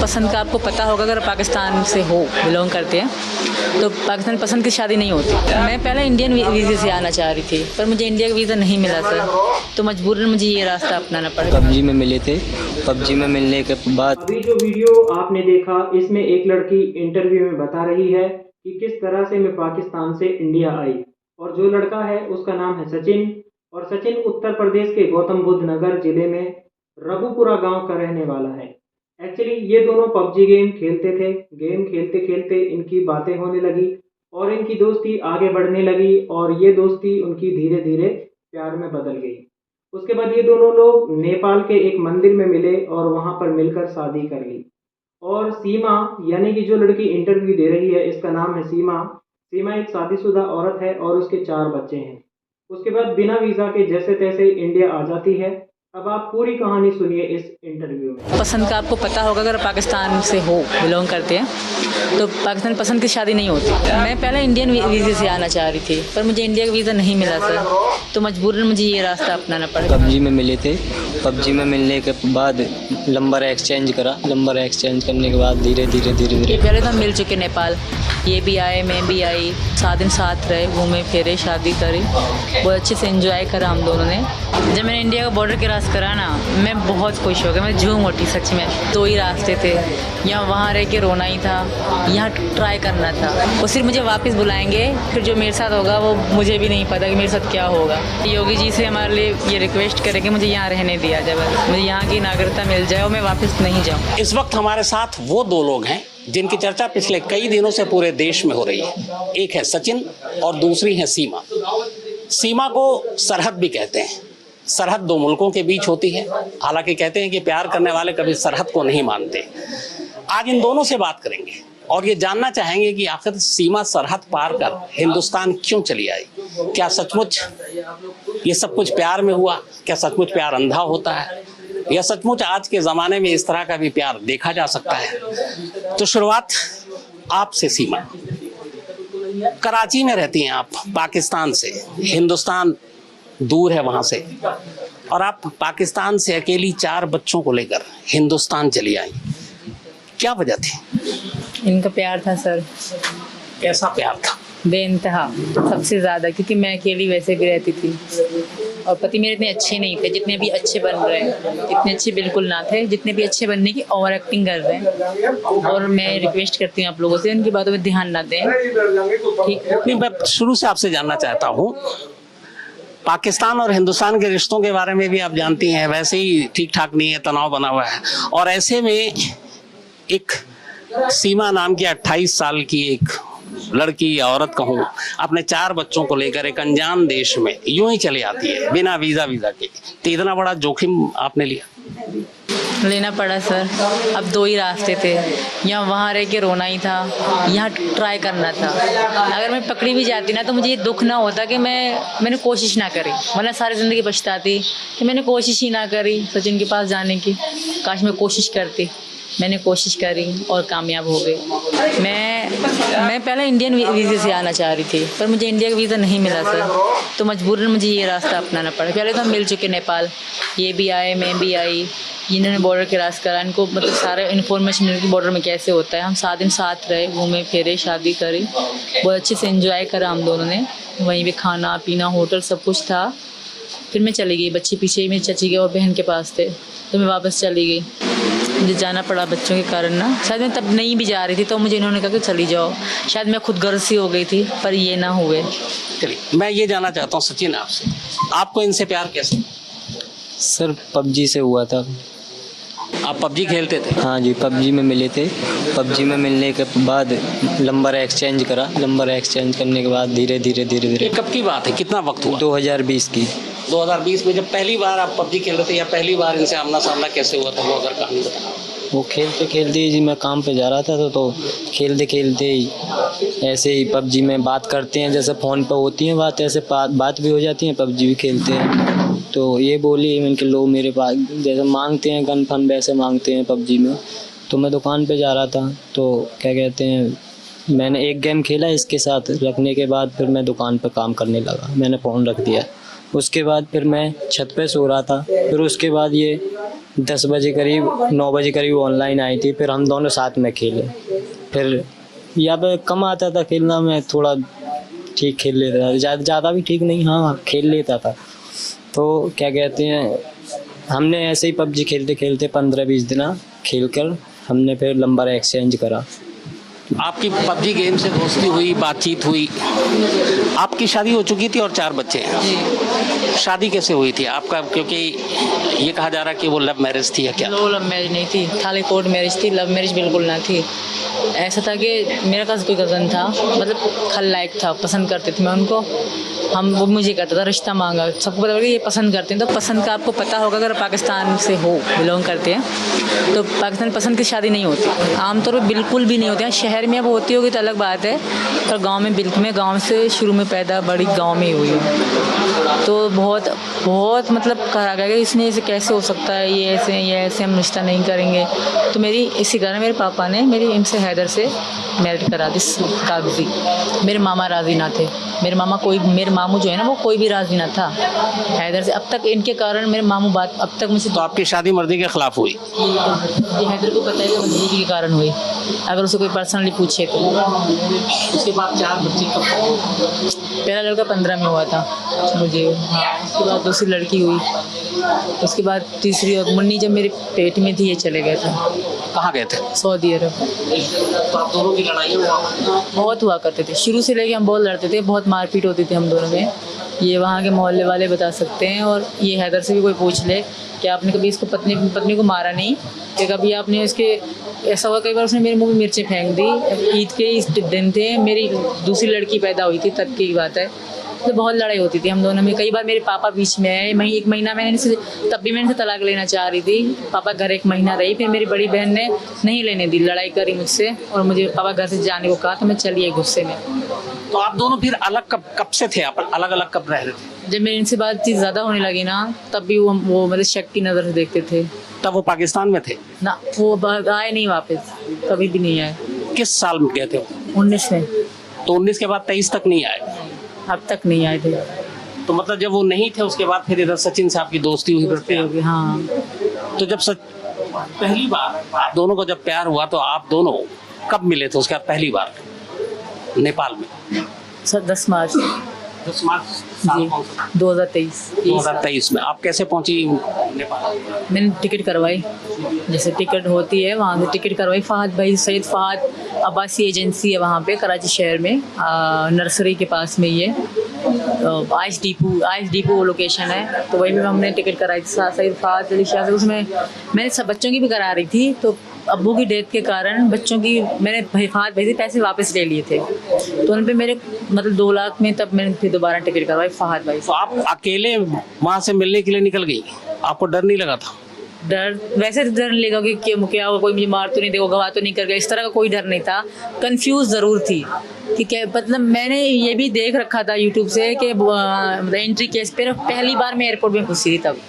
पसंद का आपको पता होगा, अगर पाकिस्तान से हो, बिलोंग करते हैं तो पाकिस्तान पसंद की शादी नहीं होती। मैं पहले इंडियन वीज़े से आना चाह रही थी, पर मुझे इंडिया का वीज़ा नहीं मिला सर, तो मजबूरन मुझे ये रास्ता अपनाना पड़ा। पबजी में मिले थे, पबजी में मिलने के बाद अभी जो वीडियो आपने देखा, इसमें एक लड़की इंटरव्यू में बता रही है कि किस तरह से मैं पाकिस्तान से इंडिया आई, और जो लड़का है उसका नाम है सचिन, और सचिन उत्तर प्रदेश के गौतम बुद्ध नगर जिले में रघुपुरा गांव का रहने वाला है। एक्चुअली ये दोनों पबजी गेम खेलते थे। गेम खेलते खेलते इनकी बातें होने लगी और इनकी दोस्ती आगे बढ़ने लगी, और ये दोस्ती उनकी धीरे धीरे प्यार में बदल गई। उसके बाद ये दोनों लोग नेपाल के एक मंदिर में मिले और वहां पर मिलकर शादी कर ली। और सीमा, यानी कि जो लड़की इंटरव्यू दे रही है, इसका नाम है सीमा। सीमा एक शादीशुदा औरत है और उसके 4 बच्चे हैं। उसके बाद बिना वीज़ा के जैसे तैसे इंडिया आ जाती है। अब आप पूरी कहानी सुनिए इस इंटरव्यू में। पसंद का आपको पता होगा, अगर पाकिस्तान से हो, बिलोंग करते हैं तो पाकिस्तान पसंद की शादी नहीं होती। मैं पहले इंडियन वीज़े से आना चाह रही थी, पर मुझे इंडिया का वीज़ा नहीं मिला सर, तो मजबूरन मुझे ये रास्ता अपनाना पड़ा। पबजी में मिले थे, पबजी में मिलने के बाद नंबर एक्सचेंज करा, नंबर एक्सचेंज करने के बाद धीरे धीरे पहले तो हम मिल चुके नेपाल, ये भी आए, मैं भी आई, 7 दिन साथ रहे, घूमे फिरे, शादी करी, बहुत अच्छे से एंजॉय करा हम दोनों ने। जब मैंने इंडिया का बॉर्डर क्रॉस करा ना, मैं बहुत खुश हो गया, मैं झूम उठी सच में। 2 ही रास्ते थे, या वहाँ रह के रोना ही था, यहाँ ट्राई करना था। वो सिर्फ मुझे वापस बुलाएंगे, फिर जो मेरे साथ होगा वो मुझे भी नहीं पता कि मेरे साथ क्या होगा। योगी जी से हमारे लिए ये रिक्वेस्ट करें कि मुझे यहाँ रहने दिया जाए, बस मुझे यहाँ की नागरिकता मिल जाए और मैं वापस नहीं जाऊँ। इस वक्त हमारे साथ वो 2 लोग हैं जिनकी चर्चा पिछले कई दिनों से पूरे देश में हो रही है। एक है सचिन और दूसरी है सीमा। सीमा को सरहद भी कहते हैं। सरहद 2 मुल्कों के बीच होती है। हालांकि कहते हैं कि प्यार करने वाले कभी सरहद को नहीं मानते। आज इन दोनों से बात करेंगे और ये जानना चाहेंगे कि आखिर सीमा सरहद पार कर हिंदुस्तान क्यों चली आई। क्या सचमुच ये सब कुछ प्यार में हुआ? क्या सचमुच प्यार अंधा होता है, या सचमुच आज के ज़माने में इस तरह का भी प्यार देखा जा सकता है? तो शुरुआत आपसे सीमा। कराची में रहती हैं आप, पाकिस्तान से। हिंदुस्तान दूर है वहाँ से, और आप पाकिस्तान से अकेली 4 बच्चों को लेकर हिंदुस्तान चली आई। क्या वजह थी? इनका प्यार था सर। कैसा प्यार था? बेइंतहा, सबसे ज़्यादा, क्योंकि मैं अकेली वैसे भी रहती थी और पति मेरे इतने अच्छे नहीं थे जितने भी अच्छे बन रहे हैं। इतने अच्छे बिल्कुल ना थे जितने भी अच्छे बनने की ओवर एक्टिंग कर रहे हैं। और मैं रिक्वेस्ट करती हूँ आप लोगों से, उनकी बातों में ध्यान ना दें, ठीक है? नहीं, मैं शुरू से आपसे जानना चाहता हूँ, पाकिस्तान और हिंदुस्तान के रिश्तों के बारे में भी आप जानती हैं, वैसे ही ठीक ठाक नहीं है, तनाव बना हुआ है, और ऐसे में एक सीमा नाम की 28 साल की एक लड़की या औरत कहूँ, अपने 4 बच्चों को लेकर एक अनजान देश में यूं ही चली आती है बिना वीज़ा के। तो इतना बड़ा जोखिम आपने लेना पड़ा सर। अब 2 ही रास्ते थे, या वहाँ रह के रोना ही था, यहाँ ट्राई करना था। अगर मैं पकड़ी भी जाती ना, तो मुझे ये दुख ना होता कि मैंने कोशिश ना करी, वरना सारी ज़िंदगी पछताती कि मैंने कोशिश ही ना करी सचिन के पास जाने की। काश मैं कोशिश करती। मैंने कोशिश करी और कामयाब हो गई। मैं पहले इंडियन वीज़े से आना चाह रही थी, पर मुझे इंडिया का वीज़ा नहीं मिला सर, तो मजबूरन मुझे ये रास्ता अपनाना पड़ा। पहले तो हम मिल चुके नेपाल, ये भी आए, मैं भी आई, इन्होंने बॉर्डर क्रॉस करा, इनको मतलब सारा इन्फॉर्मेशन मिल कि बॉर्डर में कैसे होता है। हम 7 दिन साथ रहे, घूमे फिरे, शादी करी, बहुत अच्छे से एंजॉय करा हम दोनों ने। वहीं पे खाना पीना, होटल, सब कुछ था। फिर मैं चली गई, बच्चे पीछे मेरी चाची के और बहन के पास थे, तो मैं वापस चली गई। मुझे जाना पड़ा बच्चों के कारण ना। शायद मैं तब नहीं भी जा रही थी, तो मुझे इन्होंने कहा कि चली जाओ। शायद मैं खुद गर्ज सी हो गई थी, पर ये ना हुए। चलिए, मैं ये जानना चाहता हूँ सचिन आपसे, आपको इनसे प्यार कैसे? सर पबजी से हुआ था। आप पबजी खेलते थे? हाँ जी, पबजी में मिले थे। पबजी में मिलने के बाद नंबर एक्सचेंज करा, नंबर एक्सचेंज करने के बाद धीरे धीरे कब की बात है, कितना वक्त हुआ? 2020 की। 2020 में जब पहली बार आप पबजी खेल रहे थे, या पहली बार इनसे आमना सामना कैसे हुआ था, वो अगर कहानी बताएं। वो खेलते खेलते ही जी, मैं काम पे जा रहा था तो खेलते खेलते ही ऐसे ही पबजी में बात करते हैं, जैसे फ़ोन पे होती हैं बात, ऐसे बात भी हो जाती है, पबजी भी खेलते हैं। तो ये बोली मैंने कि लो मेरे पास, जैसे मांगते हैं गन फन वैसे मांगते हैं पबजी में। तो मैं दुकान पे जा रहा था, तो क्या कहते हैं, मैंने एक गेम खेला इसके साथ, रखने के बाद फिर मैं दुकान पे काम करने लगा, मैंने फ़ोन रख दिया। उसके बाद फिर मैं छत पे सो रहा था, फिर उसके बाद ये 10 बजे करीब 9 बजे करीब ऑनलाइन आई थी, फिर हम दोनों साथ में खेले। फिर यहाँ पे कम आता था खेलना, मैं थोड़ा ठीक खेल लेता था, ज़्यादा भी ठीक नहीं, हाँ खेल लेता था। तो क्या कहते हैं, हमने ऐसे ही पबजी खेलते खेलते 15-20 दिन खेल कर हमने फिर नंबर एक्सचेंज करा। आपकी पबजी गेम से दोस्ती हुई, बातचीत हुई। आपकी शादी हो चुकी थी और 4 बच्चे हैं। शादी कैसे हुई थी आपका? क्योंकि ये कहा जा रहा है कि वो लव मैरिज थी या क्या? लो, लव मैरिज नहीं थी, खाली कोर्ट मैरिज थी, लव मैरिज बिल्कुल ना थी। ऐसा था कि मेरा पास कोई कज़न था, मतलब खलनायक था, पसंद करते थे मैं उनको। वो मुझे कहता था रिश्ता मांगा, सबको पता कि ये पसंद करते हैं। तो पसंद का आपको पता होगा, अगर पाकिस्तान से हो बिलोंग करते हैं तो पाकिस्तान पसंद की शादी नहीं होती, आमतौर पर बिल्कुल भी नहीं होती है। शहर में अब होती होगी तो अलग बात है, पर गांव में बिल्कुल, मैं गांव से शुरू में पैदा बड़ी गांव में ही हुई हूँ। तो बहुत बहुत मतलब कहा गया कि इसने ऐसे कैसे हो सकता है, ये ऐसे हम रिश्ता नहीं करेंगे। तो मेरी इसी कारण मेरे पापा ने मेरी इनसे हैदर से मैरिज करा दी कागजी। मेरे मामा राजी ना थे, मेरे मामू जो है ना वो कोई भी राजी ना था हैदर से। अब तक इनके कारण मेरे मामू बात अब तक मुझसे। तो आपकी शादी मर्दी के खिलाफ हुई? ये हैदर को पता है कि भतीजी के कारण हुई, अगर उसे कोई पर्सनली पूछे तो। उसके बाद 4 बच्चे कब? पहला लड़का 15 में हुआ था मुझे, हाँ। उसके बाद दूसरी लड़की हुई, उसके बाद तीसरी और मुन्नी जब मेरे पेट में थी ये चले गए थे। कहाँ गए थे? सऊदी अरब। तो आप दोनों की लड़ाई बहुत हुआ करते थे, शुरू से लेके हम बहुत लड़ते थे, बहुत मारपीट होती थी हम दोनों में। ये वहाँ के मोहल्ले वाले बता सकते हैं, और ये हैदर से भी कोई पूछ ले कि आपने कभी इसको पत्नी को मारा नहीं, कि कभी आपने इसके, ऐसा हुआ कई बार उसने मेरे मुंह में मिर्चें फेंक दी। ईद के इस दिन थे, मेरी दूसरी लड़की पैदा हुई थी, तब की बात है। तो बहुत लड़ाई होती थी हम दोनों में। कई बार मेरे पापा बीच में आए, 1 महीना मैंने तब भी मैंने तलाक लेना चाह रही थी, पापा घर 1 महीना रही, फिर मेरी बड़ी बहन ने नहीं लेने दी, लड़ाई करी मुझसे और मुझे पापा घर से जाने को कहा, तो मैं चली आई गुस्से में। तो आप दोनों फिर अलग कब से थे? आप अलग अलग कब रह रहे थे? जब मेरी इनसे बातचीत ज़्यादा होने लगी ना, तब भी वो मेरे शक की नज़र से देखते थे। तब वो पाकिस्तान में थे ना, वो आए नहीं वापस, कभी भी नहीं आए। किस साल में गए थे? 19 में। तो 19 के बाद 23 तक नहीं आए? अब तक नहीं आए थे। तो मतलब जब वो नहीं थे उसके बाद फिर इधर सचिन से आपकी दोस्ती हुई? हाँ। तो जब पहली बार आप दोनों को जब प्यार हुआ तो आप दोनों कब मिले थे? उसके बाद पहली बार नेपाल में? 10 मार्च 10 मार्च जी 2023 में। आप कैसे पहुंची नेपाल? मैंने टिकट करवाई, जैसे टिकट होती है वहाँ से टिकट करवाई। फहद भाई, सैयद फहद अब्बासी एजेंसी है वहाँ पे कराची शहर में, नर्सरी के पास में ये आइस डिपो लोकेशन है। तो वहीं पे हमने टिकट कराई थी सैयद फहद अली शाह से। उसमें मैंने सब बच्चों की भी करा रही थी, तो अब्बू की डेथ के कारण बच्चों की मैंने फहद भाई से पैसे वापस ले लिए थे, तो उन पे मेरे मतलब 2 लाख में तब मैंने फिर दोबारा टिकट करवाई फहद भाई से। तो आप अकेले वहाँ से मिलने के लिए निकल गई? आपको डर नहीं लगा था? डर वैसे तो डर नहीं लगा कि क्या होगा, कोई मुझे मार तो नहीं देगा, गवाह तो नहीं कर गया, इस तरह का कोई डर नहीं था। कंफ्यूज ज़रूर थी कि क्या, मतलब मैंने ये भी देख रखा था यूट्यूब से कि एंट्री केस पे पहली बार मैं एयरपोर्ट में घुसी थी तब।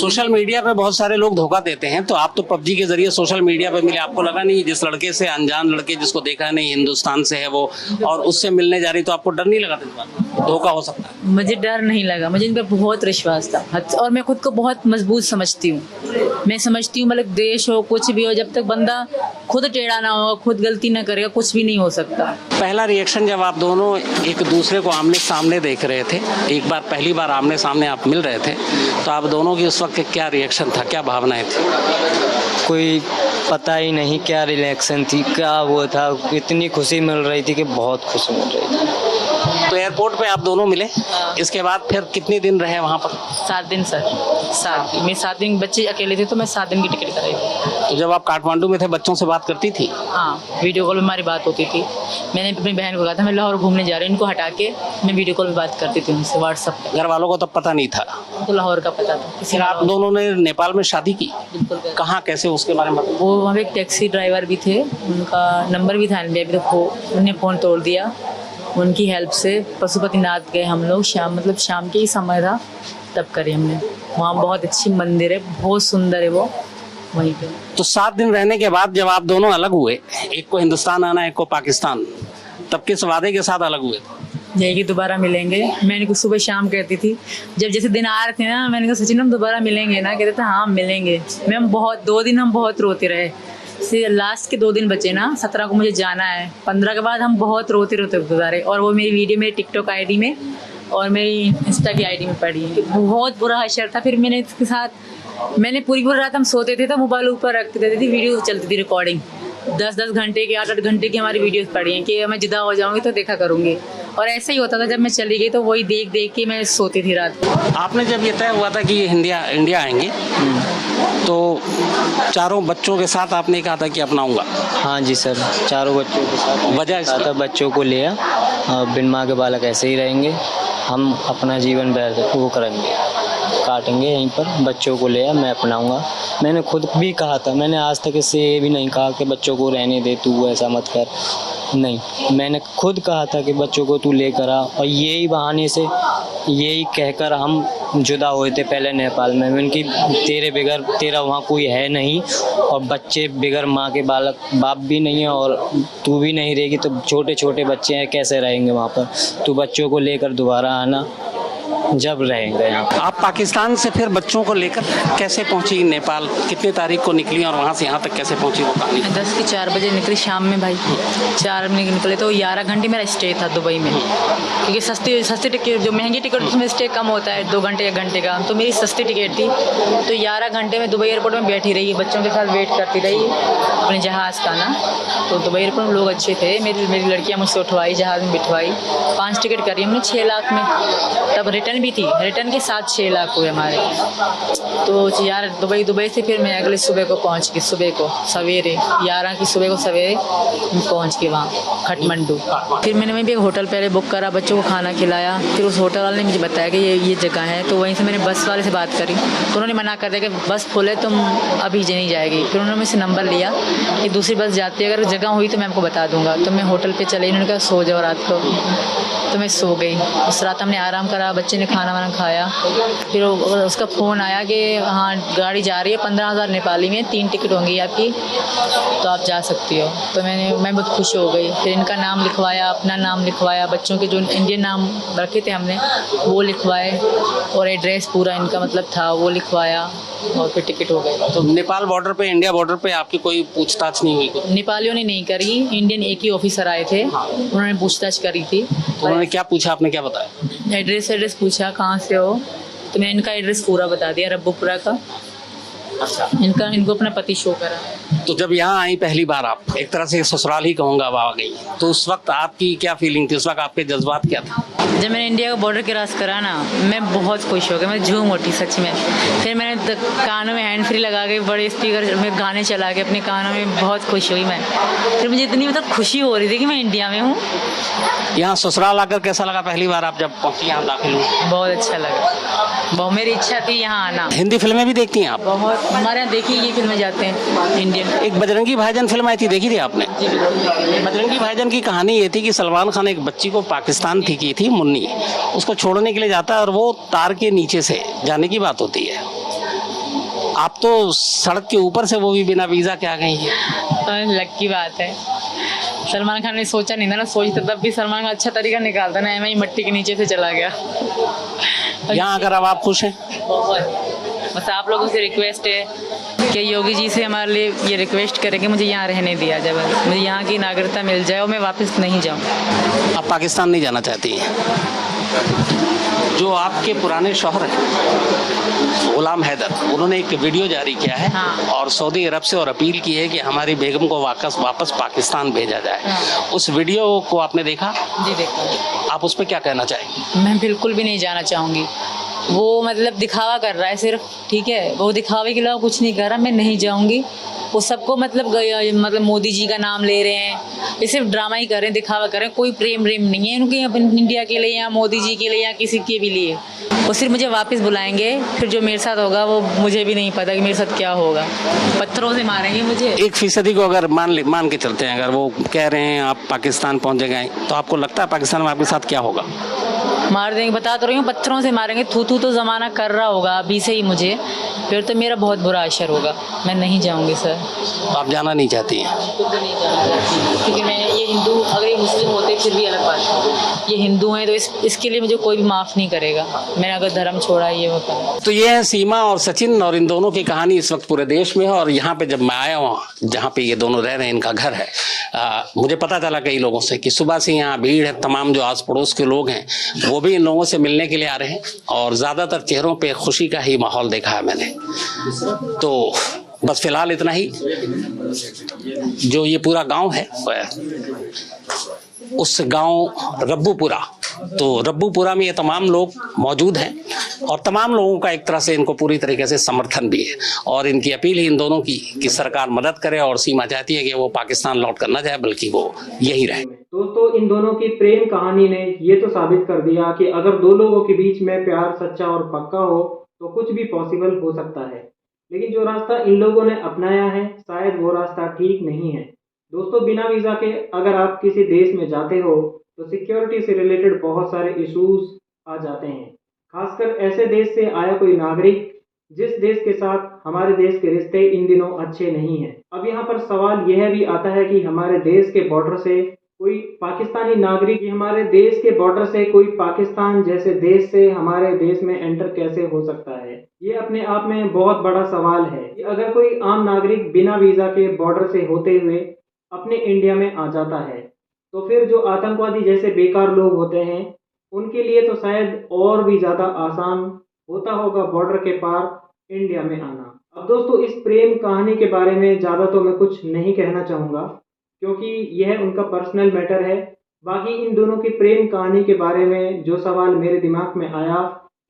सोशल मीडिया पे बहुत सारे लोग धोखा देते हैं, तो आप तो पबजी के जरिए सोशल मीडिया पे मिले, आपको लगा नहीं जिस लड़के से, अनजान लड़के जिसको देखा नहीं, हिंदुस्तान से है वो, और उससे मिलने जा रही, तो आपको डर नहीं लगा था इस बात धोखा हो सकता है? मुझे डर नहीं लगा, मुझे इन पर बहुत विश्वास था, और मैं खुद को बहुत मजबूत समझती हूँ। मैं समझती हूँ मतलब देश हो कुछ भी हो, जब तक बंदा खुद टेढ़ा ना होगा, खुद गलती ना करेगा, कुछ भी नहीं हो सकता। पहला रिएक्शन जब आप दोनों एक दूसरे को आमने सामने देख रहे थे, एक बार पहली बार आमने सामने आप मिल रहे थे, तो आप दोनों की उस वक्त क्या रिएक्शन था, क्या भावनाएं थी? कोई पता ही नहीं क्या रिएक्शन थी, क्या वो था, इतनी खुशी मिल रही थी कि बहुत खुशी मिल रही थी। तो एयरपोर्ट पे आप दोनों मिले, इसके बाद फिर कितने दिन रहे वहाँ पर? 7 दिन सर, 7 दिन। मैं 7 दिन, बच्चे अकेले थे तो मैं 7 दिन की टिकट कराई थी। तो जब आप काठमांडू में थे बच्चों से बात करती थी? हाँ, वीडियो कॉल में हमारी बात होती थी। मैंने अपनी बहन को कहा था मैं लाहौर घूमने जा रही हूँ, इनको हटा के मैं वीडियो कॉल में बात करती थी उनसे व्हाट्सएप पर। घर वालों को तब पता नहीं था? उनको लाहौर का पता था। फिर आप दोनों ने नेपाल में शादी की? बिल्कुल। कहाँ, कैसे, उसके बारे में? वो वहाँ पे एक टैक्सी ड्राइवर भी थे, उनका नंबर भी था, अभी तक उन्होंने फ़ोन तोड़ दिया। उनकी हेल्प से पशुपतिनाथ गए हम लोग, शाम के ही समय था तब करे हमने। वहाँ बहुत अच्छी मंदिर है, बहुत सुंदर है वो, वहीं पे। तो 7 दिन रहने के बाद जब आप दोनों अलग हुए, एक को हिंदुस्तान आना, एक को पाकिस्तान, तब किस वादे के साथ अलग हुए? यही कि दोबारा मिलेंगे। मैंने कुछ सुबह शाम कहती थी, जब जैसे दिन आ रहे थे ना, मैंने कहा सचिन हम दोबारा मिलेंगे ना, कहते थे हाँ मिलेंगे। मैम बहुत 2 दिन हम बहुत रोते रहे। फिर लास्ट के 2 दिन बचे ना, 17 को मुझे जाना है, 15 के बाद हम बहुत रोते रोते गुजारे। और वो मेरी वीडियो मेरी टिकटॉक आईडी में और मेरी इंस्टा की आईडी में पड़ी है। बहुत बुरा हशर था। फिर मैंने इसके साथ मैंने पूरी रात हम सोते थे तो मोबाइल ऊपर रख देती थी, वीडियो चलती थी रिकॉर्डिंग। 10-10 घंटे की 8-8 घंटे की हमारी वीडियोस पड़ी हैं कि मैं जुदा हो जाऊंगी तो देखा करूंगी। और ऐसा ही होता था, जब मैं चली गई तो वही देख देख के मैं सोती थी रात को। आपने जब ये तय हुआ था कि ये इंडिया आएंगे तो चारों बच्चों के साथ आपने कहा था कि अपनाऊंगा? हाँ जी सर, चारों बच्चों के साथ वजह इसकी? बच्चों को लिया, बिन माँ के बालक ऐसे ही रहेंगे, हम अपना जीवन वो करेंगे, काटेंगे यहीं पर। बच्चों को लिया, मैं अपनाऊंगा। मैंने खुद भी कहा था, मैंने आज तक इससे ये भी नहीं कहा कि बच्चों को रहने दे, तू ऐसा मत कर, नहीं, मैंने खुद कहा था कि बच्चों को तू लेकर आ। और यही बहाने से यही कहकर हम जुदा हुए थे पहले नेपाल में। उनकी तेरे बगैर तेरा वहाँ कोई है नहीं, और बच्चे बगैर माँ के बाप भी नहीं है, और तू भी नहीं रहेगी तो छोटे छोटे बच्चे हैं, कैसे रहेंगे वहाँ पर। तू बच्चों को लेकर दोबारा आना, जब रहेंगे यहाँ पर। आप पाकिस्तान से फिर बच्चों को लेकर कैसे पहुंची नेपाल? कितनी तारीख को निकली और वहाँ से यहाँ तक कैसे पहुंची वो कहानी? 10 के 4 बजे निकली शाम में भाई। 4 बजे निकले तो 11 घंटे मेरा स्टे था दुबई में, क्योंकि सस्ती टिकट, जो महंगी टिकट उसमें स्टे कम होता है, 2 घंटे 1 घंटे का। तो मेरी सस्ती टिकट थी, तो 11 घंटे में दुबई एयरपोर्ट में बैठी रही, बच्चों के साथ वेट करती रही अपने जहाज़ का ना। तो दुबई एयरपोर्ट में लोग अच्छे थे, मेरी लड़कियाँ मुझसे उठवाई, जहाज़ में बिठवाई। 5 टिकट करी हमने 6 लाख में, तब रिटर्न भी थी, रिटर्न के साथ 6 लाख हुए हमारे। तो यार दुबई से फिर मैं अगले सुबह को पहुंच गई, सुबह को सवेरे 11 की सुबह को सवेरे पहुंच गई वहाँ काठमांडू। फिर मैंने वहीं पे एक होटल पहले बुक करा, बच्चों को खाना खिलाया। फिर उस होटल वाले ने मुझे बताया कि ये जगह है, तो वहीं से मैंने बस वाले से बात करी, तो उन्होंने मना कर दिया कि बस फुल है, तुम अभी नहीं जाएगी। फिर उन्होंने मुझसे नंबर लिया कि दूसरी बस जाती है, अगर जगह हुई तो मैं आपको बता दूँगा। तो मैं होटल पर चली, उन्होंने कहा सो जाओ रात को, तो मैं सो गई। उस रात हमने आराम करा, बच्चे ने खाना वाना खाया। फिर उसका फ़ोन आया कि हाँ गाड़ी जा रही है 15,000 नेपाली में, 3 टिकट होंगी आपकी, तो आप जा सकती हो। तो मैं बहुत खुश हो गई। फिर इनका नाम लिखवाया, अपना नाम लिखवाया, बच्चों के जो इंडियन नाम रखे थे हमने वो लिखवाए, और एड्रेस पूरा इनका मतलब था वो लिखवाया, और फिर टिकट हो गई। तो नेपाल बॉर्डर पे, इंडिया बॉर्डर पे आपकी कोई पूछताछ नहीं हुई? नेपालियों ने नहीं करी, इंडियन एक ही ऑफिसर आए थे, उन्होंने पूछताछ करी थी। तो उन्होंने क्या पूछा, आपने क्या बताया? एड्रेस पूछा कहाँ से हो, तो मैं इनका एड्रेस पूरा बता दिया, रब्बुपुरा का। अच्छा। इनको अपना पति शो करा। तो जब यहाँ आई पहली बार, आप एक तरह से ससुराल ही कहूँगा अब आ गई, तो उस वक्त आपकी क्या फीलिंग थी, उस वक्त आपके जज्बात क्या था? जब मैंने इंडिया का बॉर्डर क्रॉस करा ना, मैं बहुत खुश हो गई, मैं झूम उठी सच में। फिर मैंने कानों में हैंड फ्री लगा के बड़े स्पीकर में गाने चला के अपने कानों में बहुत खुश हुई मैं। फिर मुझे इतनी मतलब खुशी हो रही थी कि मैं इंडिया में हूँ। यहाँ ससुराल आकर कैसा लगा पहली बार आप जब पहुँची, यहाँ दाखिल हुई? बहुत अच्छा लगा, बहुत मेरी इच्छा थी यहाँ आना। हिंदी फिल्में भी देखती हैं आप? बहुत, हमारे यहाँ देखी ये फिल्में जाते हैं इंडियन। एक बजरंगी भाईजान फिल्म आई थी, देखी थी आपने? जी बिल्कुल। बजरंगी भाईजान की कहानी ये थी कि सलमान खान एक बच्ची को पाकिस्तान की थी मुन्नी, उसको छोड़ने के लिए जाता है और वो तार के नीचे से जाने की बात होती है। आप तो सड़क के ऊपर से, वो भी बिना वीज़ा के आ गई हैं। लक की बात है। सलमान खान ने सोचा नहीं था ना, सोचता तब भी सलमान खान अच्छा तरीका निकालता ना, मैं ही मट्टी के नीचे से चला गया। यहाँ अगर अब आप खुश हैं? बहुत। बस आप लोगों से रिक्वेस्ट है कि योगी जी से हमारे लिए ये रिक्वेस्ट करें कि मुझे यहाँ रहने दिया जाए, बस मुझे यहाँ की नागरिकता मिल जाए और मैं वापस नहीं जाऊँ। आप पाकिस्तान नहीं जाना चाहती हैं? जो आपके पुराने शौहर हैं गुलाम हैदर, उन्होंने एक वीडियो जारी किया है। हाँ। और सऊदी अरब से और अपील की है कि हमारी बेगम को वापस पाकिस्तान भेजा जाए। हाँ। उस वीडियो को आपने देखा? जी देखा। आप उस पर क्या कहना चाहेंगे? मैं बिल्कुल भी नहीं जाना चाहूँगी। वो मतलब दिखावा कर रहा है सिर्फ, ठीक है, वो दिखावे के अलावा कुछ नहीं कर रहा। मैं नहीं जाऊँगी। वो सबको मतलब मोदी जी का नाम ले रहे हैं, ये सिर्फ ड्रामा ही कर रहे हैं, दिखावा कर रहे हैं। कोई प्रेम नहीं है उनके इंडिया के लिए या मोदी जी के लिए या किसी के भी लिए। वो सिर्फ मुझे वापस बुलाएंगे, फिर जो मेरे साथ होगा वो मुझे भी नहीं पता कि मेरे साथ क्या होगा। पत्थरों से मारेंगे मुझे। 1% को अगर मान के चलते हैं, अगर वो कह रहे हैं आप पाकिस्तान पहुंच गए, तो आपको लगता है पाकिस्तान में आपके साथ क्या होगा? मार देंगे, बता तो रही हूँ, पत्थरों से मारेंगे। थू तो ज़माना कर रहा होगा अभी से ही मुझे, फिर तो मेरा बहुत बुरा असर होगा, मैं नहीं जाऊँगी सर। तो आप जाना नहीं चाहती हैं? बिल्कुल नहीं जाऊँगी, क्योंकि मैं ये हिंदू, अगर ये मुस्लिम होते फिर भी अलग बात है, ये हिंदू हैं तो इसके लिए मुझे कोई भी माफ़ नहीं करेगा, मैंने अगर धर्म छोड़ा ये वो करना। तो ये है सीमा और सचिन, और इन दोनों की कहानी इस वक्त पूरे देश में है। और यहाँ पे जब मैं आया हूँ, जहाँ पे ये दोनों रह रहे हैं, इनका घर है, मुझे पता चला कई लोगों से कि सुबह से यहाँ भीड़ है, तमाम जो आस पड़ोस के लोग हैं वो भी इन लोगों से मिलने के लिए आ रहे हैं, और ज़्यादातर चेहरों पे खुशी का ही माहौल देखा है मैंने। तो बस फिलहाल इतना ही। जो ये पूरा गांव है, उस गांव रब्बूपुरा, तो रब्बूपुरा में ये तमाम लोग मौजूद हैं, और तमाम लोगों का एक तरह से इनको पूरी तरीके से समर्थन भी है, और इनकी अपील ही इन दोनों की कि सरकार मदद करे, और सीमा चाहती है कि वो पाकिस्तान लौट कर ना जाए, बल्कि वो यही रहे। दोस्तों, इन दोनों की प्रेम कहानी ने ये तो साबित कर दिया कि अगर दो लोगों के बीच में प्यार सच्चा और पक्का हो तो कुछ भी पॉसिबल हो सकता है। लेकिन जो रास्ता इन लोगों ने अपनाया है, शायद वो रास्ता ठीक नहीं है। दोस्तों, बिना वीज़ा के अगर आप किसी देश में जाते हो तो सिक्योरिटी से रिलेटेड बहुत सारे इश्यूज आ जाते हैं, खासकर ऐसे देश से आया कोई नागरिक जिस देश के साथ हमारे देश के रिश्ते इन दिनों अच्छे नहीं हैं। अब यहाँ पर सवाल यह भी आता है कि हमारे देश के बॉर्डर से कोई पाकिस्तानी नागरिक, हमारे देश के बॉर्डर से कोई पाकिस्तान जैसे देश से हमारे देश में एंटर कैसे हो सकता है। ये अपने आप में बहुत बड़ा सवाल है कि अगर कोई आम नागरिक बिना वीज़ा के बॉर्डर से होते हुए अपने इंडिया में आ जाता है, तो फिर जो आतंकवादी जैसे बेकार लोग होते हैं उनके लिए तो शायद और भी ज़्यादा आसान होता होगा बॉर्डर के पार इंडिया में आना। अब दोस्तों, इस प्रेम कहानी के बारे में ज़्यादा तो मैं कुछ नहीं कहना चाहूँगा, क्योंकि यह उनका पर्सनल मैटर है। बाकी इन दोनों की प्रेम कहानी के बारे में जो सवाल मेरे दिमाग में आया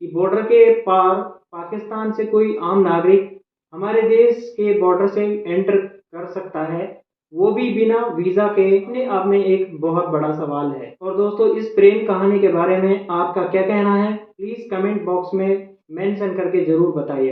कि बॉर्डर के पार पाकिस्तान से कोई आम नागरिक हमारे देश के बॉर्डर से एंटर कर सकता है, वो भी बिना वीज़ा के, अपने आप में एक बहुत बड़ा सवाल है। और दोस्तों, इस प्रेम कहानी के बारे में आपका क्या कहना है, प्लीज़ कमेंट बॉक्स में मेंशन करके ज़रूर बताइए।